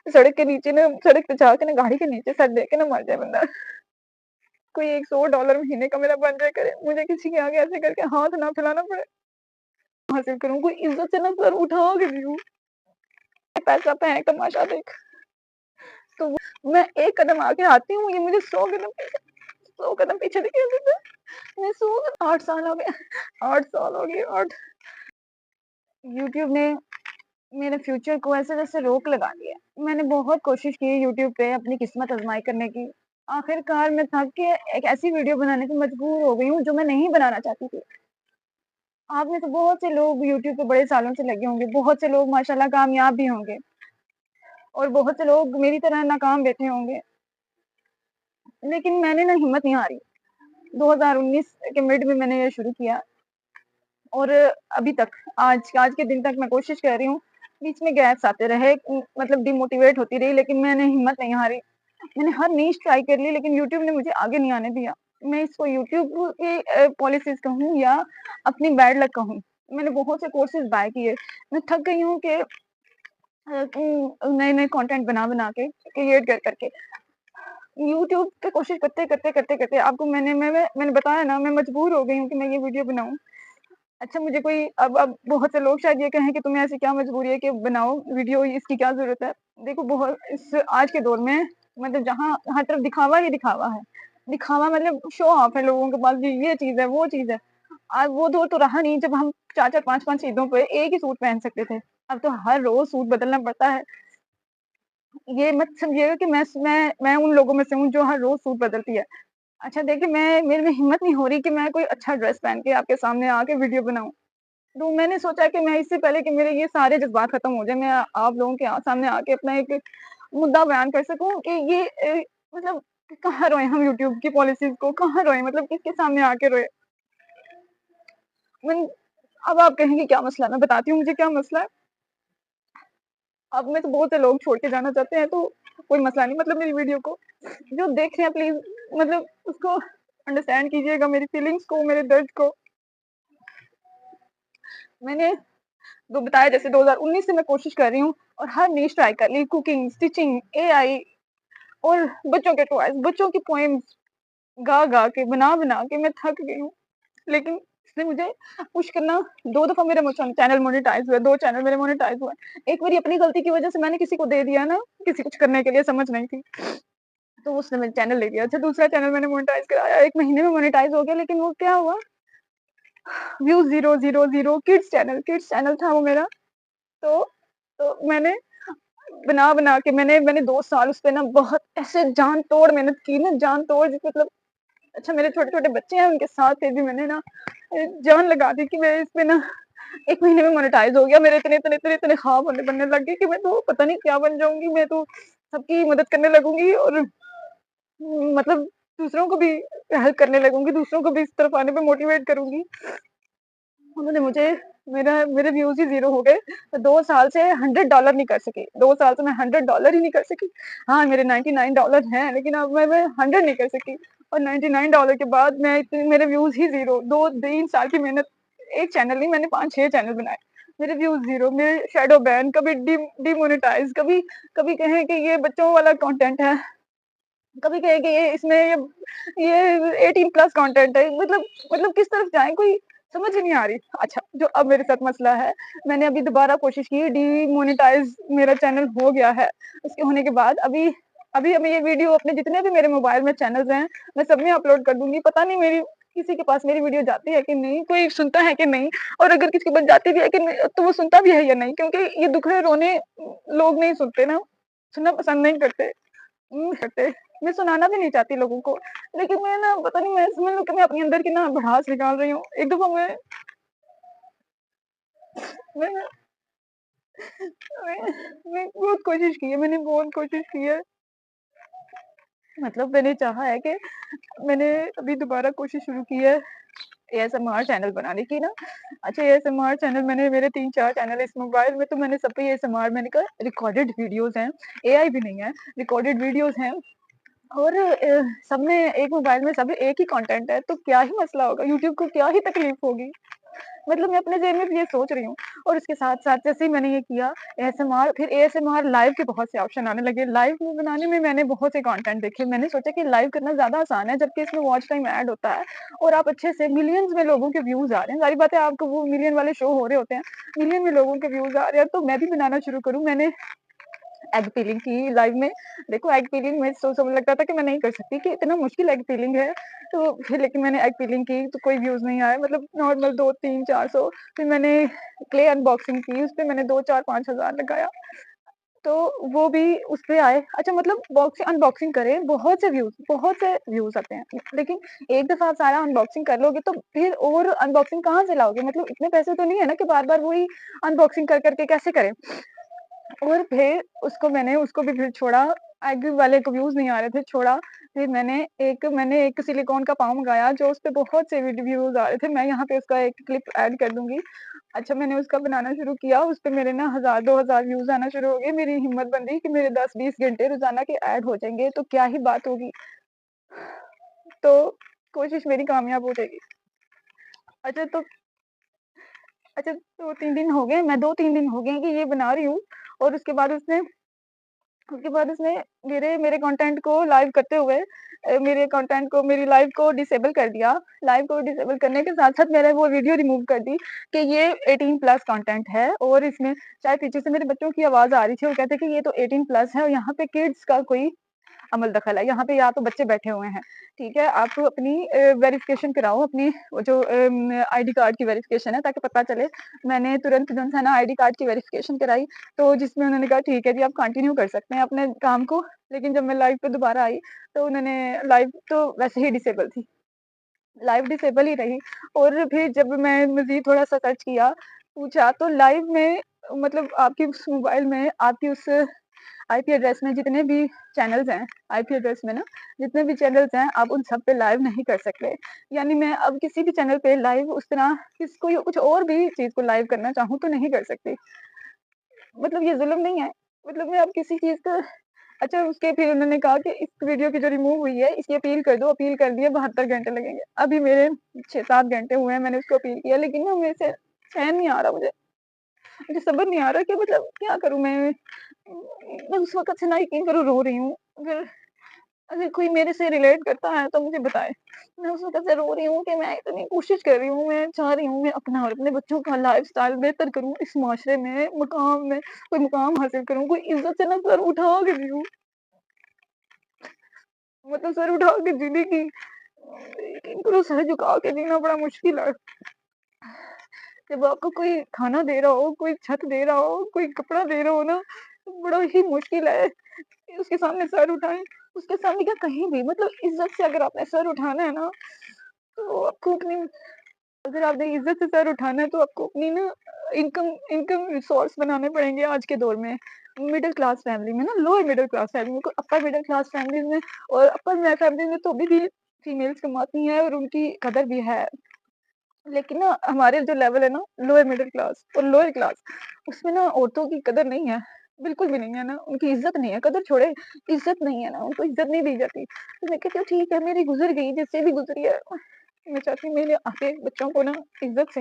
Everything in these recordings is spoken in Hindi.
सड़क के नीचे ना सड़क पे जाके ना गाड़ी के नीचे सर दे के ना मर जाए बंदा। कोई एक $100 महीने का मेरा बन जाया करे, मुझे किसी के आगे ऐसे करके हाथ ना फैलाना पड़े। हासिल करूँ, कोई इज़्ज़त से ना सर उठा के जीऊँ। पैसा पे तमाशा देख। तो मैं एक कदम आगे आती हूँ, ये मुझे 100 कदम पीछे लेके आते थे। मैं 8 साल हो गए, 8 साल हो गए, 8। यूट्यूब ने मेरे फ्यूचर को ऐसे जैसे रोक लगा दिया। मैंने बहुत कोशिश की यूट्यूब पे अपनी किस्मत आज़माई करने की। आखिरकार मैं थक के एक ऐसी वीडियो बनाने पे मजबूर हो गई हूँ जो मैं नहीं बनाना चाहती थी। आप में से बहुत से लोग यूट्यूब पे बड़े सालों से लगे होंगे, बहुत से लोग माशाल्लाह कामयाब भी होंगे और बहुत से लोग मेरी तरह नाकाम बैठे होंगे। लेकिन मैंने ना हिम्मत नहीं हारी। 2019 के मिड में मैंने ये शुरू किया और अभी तक आज आज के दिन तक मैं कोशिश कर रही हूँ। बीच में गैप्स आते रहे, मतलब डिमोटिवेट होती रही, लेकिन मैंने हिम्मत नहीं हारी। मैंने हर नीश ट्राई कर ली, लेकिन यूट्यूब ने मुझे आगे नहीं आने दिया। मैं इसको यूट्यूब की पॉलिसीज़ कहूँ या अपनी बैड लक कहूँ। मैंने बहुत से कोर्सेज़ बाय किए। मैं थक गई हूँ कि नए-नए कंटेंट बना-बना के, क्रिएट कर के यूट्यूब पे कोशिश करते आपको मैंने बताया ना, मैं मजबूर हो गई हूँ कि मैं ये वीडियो बनाऊँ। अच्छा, मुझे कोई अब बहुत से लोग शायद ये कहें कि तुम्हें ऐसी क्या मजबूरी है कि बनाओ वीडियो, इसकी क्या ज़रूरत है? देखो, बहुत इस आज के दौर में मतलब जहाँ हर तरफ दिखावा ही दिखावा है। दिखावा मतलब शो ऑफ है लोगों के पास, ये चीज़ है, वो चीज़ है। आज वो दौर तो रहा नहीं जब हम 4-4 5-5 ईदों पे एक ही सूट पहन सकते थे। अब तो हर रोज़ सूट बदलना पड़ता है। ये मत समझिएगा कि मैं उन लोगों में से हूँ जो हर रोज़ सूट बदलती है। अच्छा देखिए, मैं मेरे में हिम्मत नहीं हो रही कि मैं कोई अच्छा ड्रेस पहन के आपके सामने आके वीडियो बनाऊँ। तो मैंने सोचा कि मैं इससे पहले कि मेरे ये सारे जज़्बात खत्म हो जाएँ, मैं आप लोगों के सामने आके अपना एक मुद्दा बयान कर सकूँ कि ये मतलब कहाँ रोएँ हम यूट्यूब की पॉलिसीज़ को, कहाँ रोएँ, मतलब किसके सामने आके रोएँ? मैं अब आप कहेंगे क्या मसला है? मैं बताती हूँ मुझे क्या मसला है। अब में तो बहुत से लोग छोड़ के जाना चाहते हैं, तो कोई मसला नहीं, मतलब मेरी वीडियो को जो देख रहे हैं प्लीज़, मतलब उसको अंडरस्टैंड कीजिएगा, मेरी फीलिंग्स को, मेरे दर्द को। मैंने तो बताया जैसे 2019 से मैं कोशिश कर रही हूँ और हर नीश ट्राई कर ली, कुकिंग, स्टिचिंग, एआई और बच्चों के टॉयज़, बच्चों की पोएम्स गा-गा के, बना-बना के मैं थक गई हूँ। लेकिन इसने मुझे पुश करना 2 दफ़ा मेरे चैनल मोनेटाइज़ हुए, 2 चैनल मेरे मोनेटाइज़ हुए। एक बारी अपनी गलती की वज़ह से मैंने किसी को दे दिया ना, किसी कुछ करने के लिए समझ नहीं थी, तो उसने मेरा चैनल ले लिया। अच्छा, दूसरा चैनल मैंने मोनेटाइज़ कराया, 1 महीने में मोनेटाइज़ हो गया, लेकिन वो क्या हुआ, व्यूज़ 0, 0, 0, किड्स चैनल था वो मेरा। तो मैंने बना-बना के मैंने 2 साल उस पे ना बहुत ऐसे जान-तोड़ मेहनत की ना, जान-तोड़ जिससे मतलब अच्छा, मेरे छोटे-छोटे बच्चे हैं, उनके साथ फिर भी मैंने ना जान लगा दी कि मैं इस पे ना 1 महीने में मोनेटाइज़ हो गया। मेरे इतने ख्वाब होने बनने लग गए कि मैं तो पता नहीं क्या बन जाऊँगी, मैं तो सबकी मदद करने लगूँगी और मतलब दूसरों को भी हेल्प करने लगूँगी, दूसरों को भी इस तरफ आने पे मोटिवेट करूँगी। उन्होंने मुझे मेरे व्यूज़ ही ज़ीरो हो गए। 2 साल से $100 नहीं कर सकी। 2 साल से मैं $100 ही नहीं कर सकी। हाँ, मेरे $99 हैं, लेकिन अब मैं 100 नहीं कर सकी और $99 के बाद मैं इतने मेरे व्यूज़ ही ज़ीरो। 2-3 साल की मेहनत, एक चैनल नहीं, मैंने 5-6 चैनल बनाए। मेरे व्यूज़ ज़ीरो, मेरे शैडो बैन, कभी डिमोनेटाइज़, कभी कहें कि ये बच्चों वाला कंटेंट है, कभी कहें कि ये इसमें ये 18 प्लस कंटेंट है। मतलब किस तरफ जाएँ, कोई समझ ही नहीं आ रही। अच्छा, जो अब मेरे साथ मसला है, मैंने अभी दोबारा कोशिश की, डीमोनेटाइज़ मेरा चैनल हो गया है। उसके होने के बाद अभी अभी अभी ये वीडियो अपने जितने भी मेरे मोबाइल में चैनल्स हैं, मैं सब में अपलोड कर दूँगी। पता नहीं मेरी किसी के पास मेरी वीडियो जाती है कि नहीं, कोई सुनता है कि नहीं, और अगर किसी के पास जाती भी है कि नहीं, तो वो सुनता भी है या नहीं, क्योंकि ये दुखड़े रोने लोग नहीं सुनते ना, सुनना पसंद नहीं करते। करते। मैं सुनाना भी नहीं चाहती लोगों को, लेकिन मैं ना पता नहीं, मैं समझ लो कि मैं अपने अंदर की ना भड़ास निकाल रही हूँ। एक दफ़ा मैं मैं बहुत कोशिश की है, मैंने बहुत कोशिश की है। मतलब मैंने चाहा है कि मैंने अभी दोबारा कोशिश शुरू की है एएसएमआर चैनल बनाने की ना। अच्छा, एएसएमआर चैनल मैंने मेरे 3-4 चैनल इस मोबाइल में, तो मैंने सब पे एएसएमआर, मैंने कहा रिकॉर्डेड वीडियोज़ हैं, एआई भी नहीं है, रिकॉर्डेड वीडियोज़ हैं। और सब में एक मोबाइल में सब एक ही कंटेंट है, तो क्या ही मसला होगा, यूट्यूब को क्या ही तकलीफ होगी। मतलब मैं अपने ज़हन में भी ये सोच रही हूँ और उसके साथ-साथ जैसे ही मैंने ये किया एएसएमआर, फिर एएसएमआर लाइव के बहुत से ऑप्शन आने लगे। लाइव में बनाने में मैंने बहुत से कंटेंट देखे। मैंने सोचा कि लाइव करना ज़्यादा आसान है, जबकि इसमें वॉच टाइम ऐड होता है और आप अच्छे से मिलियंस में लोगों के व्यूज़ आ रहे हैं। ज़ाहिर बात है आपको वो मिलियन वाले शो हो रहे होते हैं, मिलियन में लोगों के व्यूज़ आ रहे हैं, तो मैं भी बनाना शुरू करूँ। मैंने एग पीलिंग की लाइव में। देखो एग पीलिंग में सो मुझे लगता था कि मैं नहीं कर सकती, कि इतना मुश्किल एग पीलिंग है। तो फिर लेकिन मैंने एग पीलिंग की तो कोई व्यूज़ नहीं आए, मतलब नॉर्मल 2, 3, 400। फिर मैंने क्ले अनबॉक्सिंग की, उसपे मैंने 2, 4, 5,000 लगाया। तो वो भी उसपे आए। अच्छा मतलब बॉक्स अनबॉक्सिंग करें, बहुत से व्यूज़ आते हैं। लेकिन एक दफ़ा आप सारा अनबॉक्सिंग कर लोगे तो फिर और अनबॉक्सिंग कहाँ से लाओगे? मतलब इतने पैसे तो नहीं है ना कि बार-बार वही अनबॉक्सिंग कर के कैसे करें? और फिर उसको भी फिर छोड़ा, एग वाले को व्यूज़ नहीं आ रहे थे, छोड़ा। फिर मैंने एक सिलिकॉन का पाँव मँगाया, जो उसपे बहुत से व्यूज़ आ रहे थे। मैं यहाँ पे उसका एक क्लिप ऐड कर दूँगी। अच्छा मैंने उसका बनाना शुरू किया, उसपे मेरे ना 1000 2000 व्यूज़ आना शुरू हो गए। मेरी हिम्मत बंधी कि मेरे 10-20 घंटे रोज़ाना के ऐड हो जाएँगे, तो क्या ही बात होगी। तो कोशिश मेरी कामयाब हो जाएगी। अच्छा तो अच्छा 2-3 दिन हो गए, मैं 2-3 दिन हो गए हैं कि ये बना रही हूँ और उसके बाद उसने मेरे मेरे कंटेंट को लाइव करते हुए मेरे कंटेंट को मेरी लाइव को डिसेबल कर दिया। लाइव को डिसेबल करने के साथ-साथ मैंने वो वीडियो रिमूव कर दी कि ये 18 प्लस कंटेंट है और इसमें शायद पीछे से मेरे बच्चों की आवाज़ आ रही थी। वो कहते हैं कि ये तो 18 प्लस है और यहाँ पे किड्स का कोई अमल दखल है। यहाँ पे या तो बच्चे बैठे हुए हैं, ठीक है? आप अपनी वेरिफ़िकेशन कराओ, अपनी वो जो आईडी कार्ड की वेरिफ़िकेशन है ताकि पता चले। मैंने तुरंत जो है ना आईडी कार्ड की वेरिफ़िकेशन कराई, तो जिसमें उन्होंने कहा ठीक है जी आप कंटिन्यू कर सकते हैं अपने काम को। लेकिन जब मैं लाइव पे दोबारा आई, तो उन्होंने लाइव तो वैसे ही डिसेबल थी, लाइव डिसेबल ही रही। और फिर जब मैं मज़ीद थोड़ा-सा सर्च किया, पूछा तो लाइव में मतलब आपकी उस मोबाइल में आपकी उस आईपी एड्रेस में जितने भी चैनल्स हैं, आईपी एड्रेस में ना जितने भी चैनल्स हैं, आप उन सब पे लाइव नहीं कर सकते। यानी मैं अब किसी भी चैनल पे लाइव उस तरह कोई कुछ और भी चीज़ को लाइव करना चाहूँ तो नहीं कर सकती। मतलब ये ज़ुल्म नहीं है? मतलब मैं अब किसी चीज़ का अच्छा उसके फिर उन्होंने कहा कि इस वीडियो की जो रिमूव हुई है, इसकी अपील कर दो, अपील कर दिए 72 घंटे लगेंगे। अभी मेरे 6-7 घंटे हुए हैं मैंने उसको अपील किया, लेकिन ना मेरे से चैन नहीं आ रहा मुझे। मुझे समझ नहीं आ रहा कि मतलब क्या करूँ मैं? मैं उस वक़्त से ना यकीन करो रो रही हूँ। अगर अगर कोई मेरे से रिलेट करता है तो मुझे बताए। मैं उस वक़्त से रो रही हूँ कि मैं इतनी कोशिश कर रही हूँ, मैं चाह रही हूँ मैं अपना और अपने बच्चों का लाइफ़स्टाइल बेहतर करूँ, इस माशरे में कोई मुकाम हासिल करूँ, कोई इज़्ज़त से ना सर उठा के जिऊँ। मतलब सर उठा के जीने की यकीन करो सर झुका के जीना बड़ा मुश्किल है। जब आपको कोई खाना दे रहा हो, कोई छत दे रहा हो, कोई कपड़ा दे रहा हो ना, तो बड़ा ही मुश्किल है कि उसके सामने सर उठाएँ। उसके सामने क्या कहीं भी मतलब इज़्ज़त से अगर आपने सर उठाना है ना, तो आपको अपनी अगर आपने इज़्ज़त से सर उठाना है तो आपको अपनी ना इनकम इनकम सोर्स बनाने पड़ेंगे आज के दौर में। मिडल क्लास फैमिली में ना लोअर मिडल क्लास फैमिली में, अपर मिडल क्लास फैमिलीज़ में और अपर में फैमिली में तो अभी भी फीमेल्स कमाती हैं और उनकी कदर भी है। लेकिन ना हमारे जो लेवल है ना लोअर मिडल क्लास और लोअर क्लास उसमें ना औरतों की कदर नहीं है, बिल्कुल भी नहीं है ना, उनकी इज़्ज़त नहीं है, कदर छोड़े इज़्ज़त नहीं है ना, उनको इज़्ज़त नहीं दी जाती। तो मैं कहती हूँ ठीक है मेरी गुज़र गई जिससे भी गुज़री है, मैं चाहती हूँ मेरे आगे बच्चों को ना इज़्ज़त से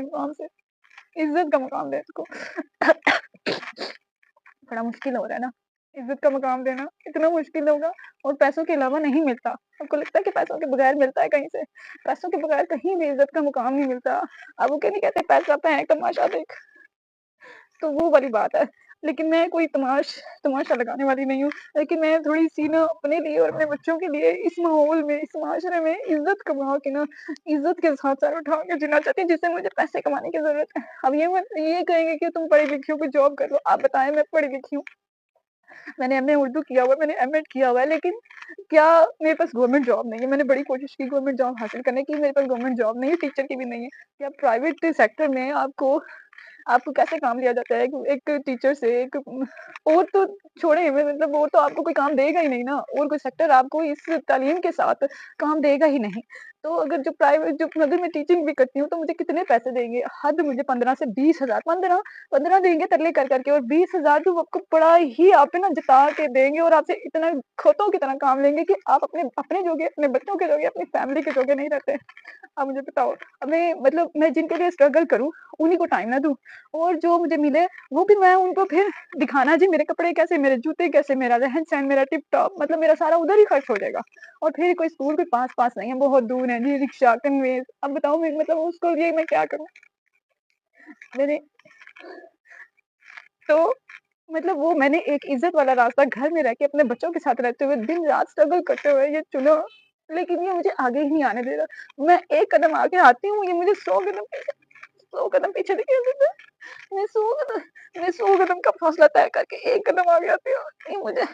मुकाम से इज़्ज़त का मुकाम दें उसको। बड़ा मुश्किल हो रहा है ना, इज़्ज़त का मकाम देना इतना मुश्किल होगा और पैसों के अलावा नहीं मिलता। आपको लगता है कि पैसों के बगैर मिलता है कहीं से? पैसों के बगैर कहीं भी इज़्ज़त का मुकाम नहीं मिलता। अब वो क्या नहीं कहते पैसा फेंक तमाशा देख, तो वो वाली बात है। लेकिन मैं कोई तमाशा लगाने वाली नहीं हूँ, लेकिन मैं थोड़ी-सी ना अपने लिए और अपने बच्चों के लिए इस माहौल में, इस माशरे में इज़्ज़त कमा के ना इज़्ज़त के साथ सर उठा के जीना चाहती हूँ जिससे मुझे पैसे कमाने की ज़रूरत है। अब ये कहेंगे कि तुम पढ़ी लिखी हो, कोई जॉब कर लो। आप बताएँ मैं पढ़ी लिखी हूँ। मैंने एमए उर्दू किया हुआ है, मैंने एमएड किया हुआ है, लेकिन क्या मेरे पास गवर्नमेंट जॉब नहीं है। मैंने बड़ी कोशिश की गवर्नमेंट जॉब हासिल करने की, मेरे पास गवर्नमेंट जॉब नहीं है, टीचर की भी नहीं है। क्या प्राइवेट सेक्टर में आपको आपको कैसे काम लिया जाता है एक टीचर से एक और तो छोड़े मतलब और तो आपको कोई काम देगा ही नहीं ना, और कोई सेक्टर आपको इस तालीम के साथ काम देगा ही नहीं। तो अगर जो प्राइवेट जो अगर मैं टीचिंग भी करती हूँ तो मुझे कितने पैसे देंगे? हद मुझे 15 से 20,000 15 देंगे तरले कर के, और 20,000 तो वो आपको बड़ा ही आप पे ना जता के देंगे और आपसे इतना खोतों की तरह काम लेंगे कि आप अपने अपने जोगे, अपने बच्चों के जोगे, अपनी फैमिली के जोगे नहीं रहते। अब मुझे बताओ, अब मैं जिनके लिए स्ट्रगल करूँ, उन्हीं को टाइम ना दूँ, और जो मुझे मिले वो भी मैं उनको फिर दिखाना जी मेरे कपड़े कैसे, मेरे जूते कैसे, मेरा रहन-सहन, मेरा टिप-टॉप, मतलब मेरा सारा उधर ही खर्च हो जाएगा। और फिर कोई स्कूल कोई पास-पास नहीं है, बहुत दूर है जी, रिक्शा, कन्वेंस। अब बताओ मैं मतलब उसके लिए मैं क्या करूँ? मैंने तो मतलब वो मैंने एक इज़्ज़त वाला रास्ता घर में रह के अपने बच्चों के साथ रहते हुए, दिन-रात स्ट्रगल करते हुए ये चुना, लेकिन ये मुझे आगे ही नहीं आने दे रहा। मैं एक कदम आगे आती हूँ, ये मुझे 100 कदम पीछे धकेल देता है। मैं 100 कदम का फासला तय करके एक कदम आगे आती हूँ, ये मुझे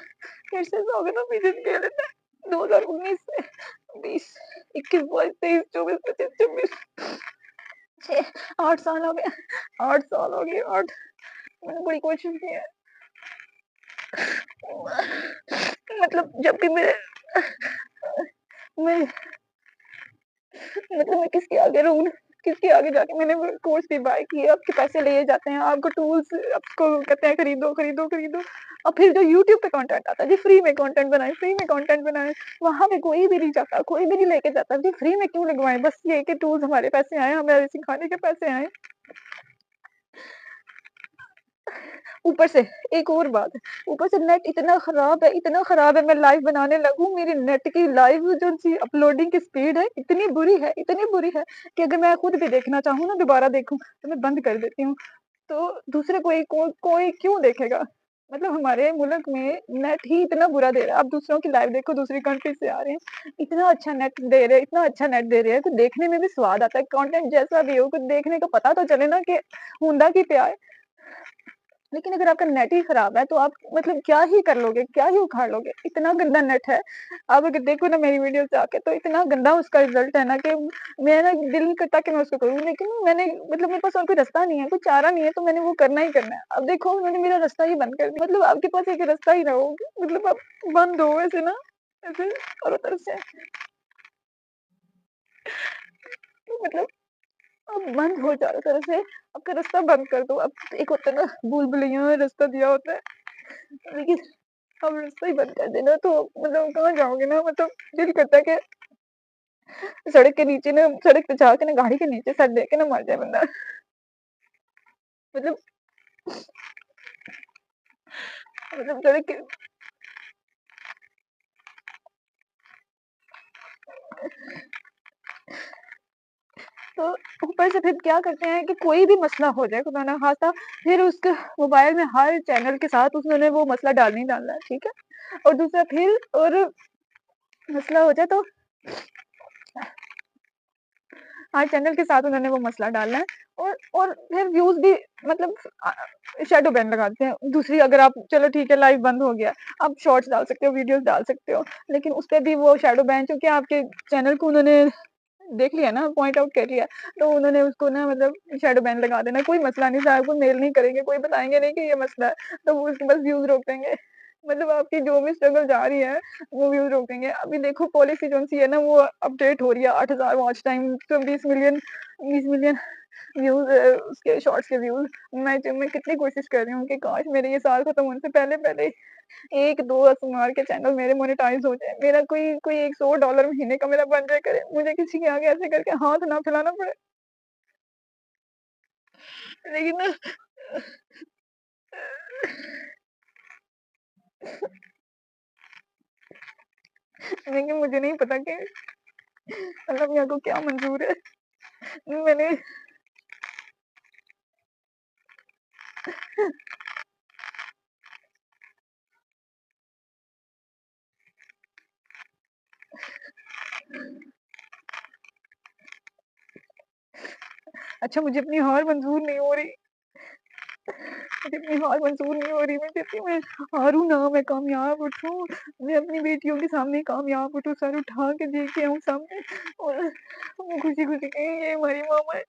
फिर से 100 कदम पीछे धकेल देता है। 2019 से 20, 21, 22, 23, 24, 25, 26, 6, 8 साल हो गए, 8 साल हो गए, 8। मैंने बड़ी कोशिश की है। मतलब जब भी मैं मतलब मैं किसके आगे रोऊँ, किसके आगे जाके मैंने वो कोर्स भी बाय किए, आपके पैसे लिए जाते हैं, आपको टूल्स आपको कहते हैं खरीदो, खरीदो, खरीदो। और फिर जो यूट्यूब पे कंटेंट आता है जी, फ्री में कंटेंट बनाएँ, फ्री में कंटेंट बनाएँ, वहाँ पे कोई भी नहीं जाता, कोई भी नहीं लेके जाता। जी फ्री में क्यों लगवाएँ? बस ये कि टूल्स हमारे पैसे आएँ, हमारे सिखाने के पैसे आएँ। ऊपर से एक और बात, ऊपर से नेट इतना खराब है, मैं लाइव बनाने लगूँ, मेरी नेट की लाइव जो जी अपलोडिंग की स्पीड है, इतनी बुरी है कि अगर मैं खुद भी देखना चाहूँ ना, दोबारा देखूँ, तो मैं बंद कर देती हूँ। तो दूसरे कोई क्यों देखेगा? मतलब हमारे मुल्क में नेट ही इतना बुरा दे रहा है, आप दूसरों की लाइव देखो, दूसरी कंट्री से आ रहे हैं, इतना अच्छा नेट दे रहे हैं, इतना अच्छा नेट दे रहे हैं, कुछ देखने में भी स्वाद आता है, कंटेंट जैसा भी हो, कुछ देखने को पता तो चले ना कि हुंदा की प्या है। लेकिन अगर आपका नेट ही खराब है, तो आप मतलब क्या ही कर लोगे, क्या ही उखाड़ लोगे? इतना गंदा नेट है। आप अगर देखो ना मेरी वीडियोज़ जाके, तो इतना गंदा उसका रिज़ल्ट है ना कि मेरा दिल नहीं करता कि मैं उसको करूँ, लेकिन मैंने मतलब मेरे पास और कोई रास्ता नहीं है, कोई चारा नहीं है, तो मैंने वो करना ही करना है। अब देखो उन्होंने मेरा रास्ता ही बंद कर दिया, मतलब आपके पास एक रास्ता ही ना हो, मतलब आप बंद हो ऐसे ना, ऐसे चारों तरफ से, तो मतलब अब बंद हो चारों तरफ से, आपका रास्ता बंद कर दो। अब एक होता है ना, भूल-भुलैया में रास्ता दिया होता है, लेकिन अब रास्ता ही बंद कर देना तो मतलब कहाँ जाओगे ना, मतलब दिल करता है कि सड़क के नीचे ना, सड़क पे जाके ना गाड़ी के नीचे सर दे के ना मर जाए बंदा। मतलब मतलब सड़क के तो ऊपर से फिर क्या करते हैं कि कोई भी मसला हो जाए, खुदा ना खास्ता, फिर उसके मोबाइल में हर चैनल के साथ उन्होंने वो मसला डाल ही डालना है, ठीक है? और दूसरा फिर और मसला हो जाए तो हर चैनल के साथ उन्होंने वो मसला डालना है, और फिर व्यूज़ भी मतलब शैडो बैन लगा देते हैं। दूसरी अगर आप चलो ठीक है लाइव बंद हो गया, आप शॉर्ट्स डाल सकते हो, वीडियोज़ डाल सकते हो, लेकिन उसपे भी वो शैडो बैन, चूँकि आपके चैनल को उन्होंने देख लिया ना, पॉइंट आउट कर लिया, तो उन्होंने उसको ना मतलब शैडो बैन लगा देना। कोई मसला नहीं, साहब को मेल नहीं करेंगे, कोई बताएँगे नहीं कि ये मसला है, तो वो उसके बस व्यूज़ रोक देंगे। मतलब आपकी जो भी स्ट्रगल जा रही है, वो व्यूज़ रोक देंगे। अभी देखो पॉलिसी जो-सी है ना, वो अपडेट हो रही है, 8,000 वॉच टाइम, तो 20 मिलियन व्यूज़ उसके शॉर्ट्स के व्यूज़। मैं कितनी कोशिश कर रही हूँ कि काश मेरे ये साल खत्म होने से पहले 1-2 मार के चैनल मेरे मोनेटाइज़ हो जाए। मेरा कोई कोई एक $100 महीने का मेरा बन जाया करे। मुझे किसी के आगे ऐसे करके हाथ ना फैलाना पड़े। लेकिन ना लेकिन मुझे नहीं पता कि अल्लाह मियाँ को क्या मंज़ूर है। मैंने अच्छा मुझे अपनी हार मंज़ूर नहीं हो रही। मुझे अपनी हार मंज़ूर नहीं हो रही। मैं कहती हूँ मैं हारूँ ना, मैं कामयाब उठूँ। मैं अपनी बेटियों के सामने कामयाब उठूँ, सर उठा के देखे आऊँ सामने, और वो खुशी-खुशी कहें ये हमारी मम्मा है।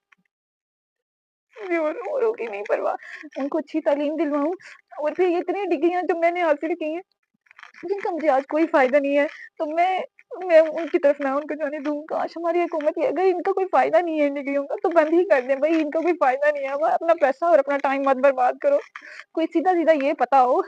मुझे औरों की नहीं परवाह, उनको अच्छी तालीम दिलवाऊँ और फिर ये इतनी डिग्रियाँ जो मैंने हासिल की हैं, जिनका मुझे आज कोई फ़ायदा नहीं है, तो मैं उनकी तरफ ना उनको जाने दूँ। काश हमारी हुकूमत ये अगर इनका कोई फ़ायदा नहीं है इन डिग्रियों का तो बंद ही कर दें भई, इनका कोई फ़ायदा नहीं है, अब अपना पैसा और अपना टाइम मत बर्बाद करो। कोई सीधा-सीधा ये पता हो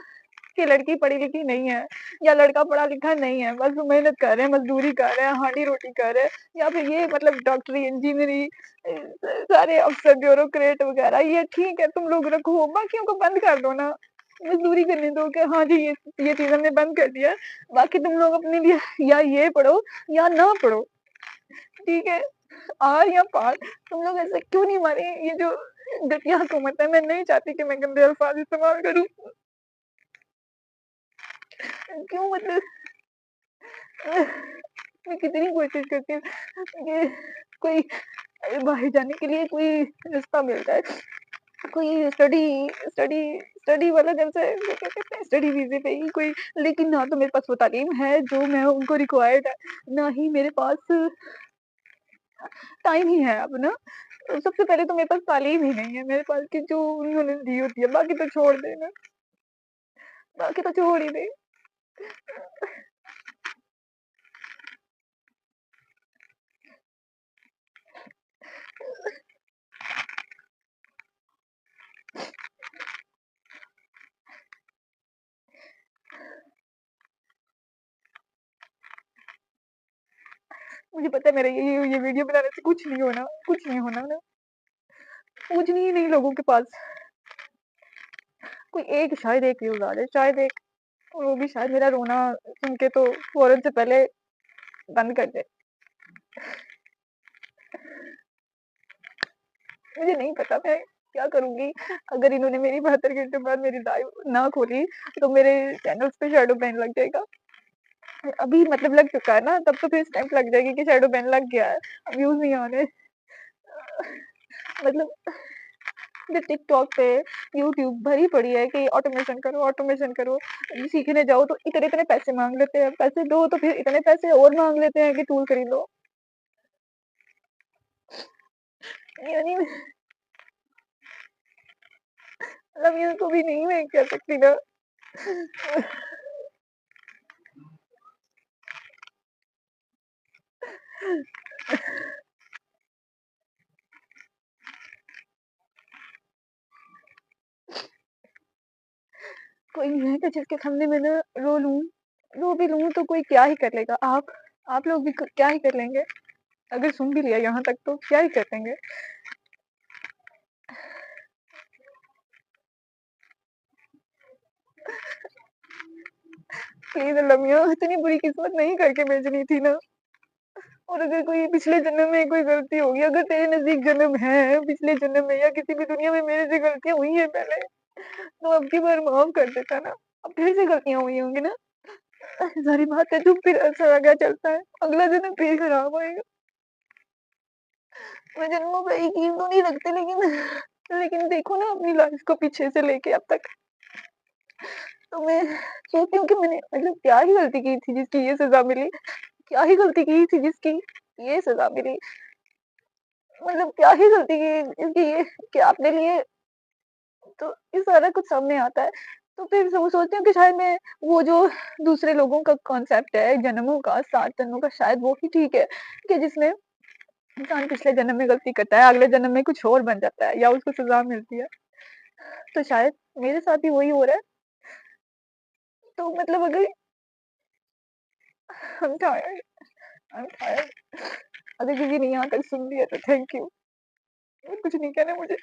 कि लड़की पढ़ी-लिखी नहीं है या लड़का पढ़ा-लिखा नहीं है, बस वो मेहनत कर रहे हैं, मज़दूरी कर रहे हैं, हांडी-रोटी कर रहे हैं या फिर ये मतलब डॉक्टरी, इंजीनियरी सारे अफ़सर, ब्यूरोक्रेट वग़ैरह ये ठीक है तुम लोग रखो, बाकियों को बंद कर दो ना। मज़दूरी करने दो कि हाँ जी, ये चीज़ हमने बंद कर दिया है, बाकी तुम लोग अपने लिए या ये पढ़ो या ना पढ़ो, ठीक है? आर या पार, तुम लोग ऐसे क्यों नहीं हमारी ये जो घटिया हुकूमत है, मैं नहीं चाहती कि मैं गंदे अल्फ़ाज़ इस्तेमाल करूँ। क्यों मतलब मैं कितनी कोशिश करती हूँ कि कोई बाहर जाने के लिए कोई रास्ता मिल जाए, कोई स्टडी स्टडी वाला जैसे वो क्या कहते हैं स्टडी वीज़े पे ही कोई, लेकिन ना तो मेरे पास वो तालीम है जो मैं उनको रिक्वायर्ड है, ना ही मेरे पास टाइम ही है अब ना। सबसे पहले तो मेरे पास तालीम ही नहीं है मेरे पास कि जो उन्होंने दी होती है, बाकी तो छोड़ देना, बाकी तो छोड़ ही दे। मुझे पता है मेरा ये वीडियो बनाने से कुछ नहीं होना ना, पूछनी ही नहीं लोगों के पास। कोई एक शायद एक व्यूज़ आ जाए, शायद एक, और वो भी शायद मेरा रोना सुन के तो फ़ौरन से पहले बंद कर दे। मुझे नहीं पता मैं क्या करूँगी अगर इन्होंने मेरी 72 घंटे बाद मेरी लाइव ना खोली, तो मेरे चैनल्स पे शैडो बैन लग जाएगा। अभी मतलब लग चुका है ना, तब तो फिर स्टैम्प लग जाएगी कि शैडो बैन लग गया है, अब व्यूज़ नहीं आ रहे। मतलब जो टिकटॉक पे, यूट्यूब भरी पड़ी है कि ऑटोमेशन करो। सीखने जाओ तो इतने-इतने पैसे माँग लेते हैं, पैसे दो तो फिर इतने पैसे और माँग लेते हैं कि टूल खरीदो। यानी मतलब ये तो भी नहीं मैं कह सकती ना। कोई नहीं है कि जिसके सामने मैं ना रो भी लूँ तो कोई क्या ही कर लेगा। आप लोग भी क क्या ही कर लेंगे? अगर सुन भी लिया यहाँ तक तो क्या ही कर लेंगे? प्लीज़ अल्लाह मियाँ इतनी बुरी किस्मत नहीं करके भेजनी थी ना। और अगर कोई पिछले जन्म में कोई गलती होगी, अगर तेरे नज़दीक जन्म है, पिछले जन्म में या किसी भी दुनिया में मेरे से गलतियाँ हुई हैं पहले, तो अब की बार माफ़ कर देता ना। अब फिर से गलतियाँ हुई होंगी ना, ज़ाहिर बात है जो फिर अच्छा आगे चलता है, अगला जन्म फिर खराब आएगा। मैं जन्मों का यकीन तो नहीं रखती लेकिन देखो ना अपनी लाइफ़ को पीछे से लेके अब तक, तो मैं सोचती हूँ कि मैंने मतलब क्या ही गलती की थी जिसकी ये सज़ा मिली? क्या ही गलती की थी जिसकी ये सज़ा मिली? मतलब क्या ही गलती की जिसकी ये कि अपने लिए, तो ये सारा कुछ सामने आता है। तो फिर वो सोचती हूँ कि शायद मैं वो जो दूसरे लोगों का कॉन्सेप्ट है जन्मों का, 7 जन्मों का, शायद वो ही ठीक है कि जिसमें इंसान पिछले जन्म में गलती करता है, अगले जन्म में कुछ और बन जाता है या उसको सज़ा मिलती है। तो शायद मेरे साथ भी वही हो रहा है। तो मतलब अगर I am tired I am tired. अगर किसी ने यहाँ तक सुन लिया तो थैंक यू। और कुछ नहीं कहना मुझे।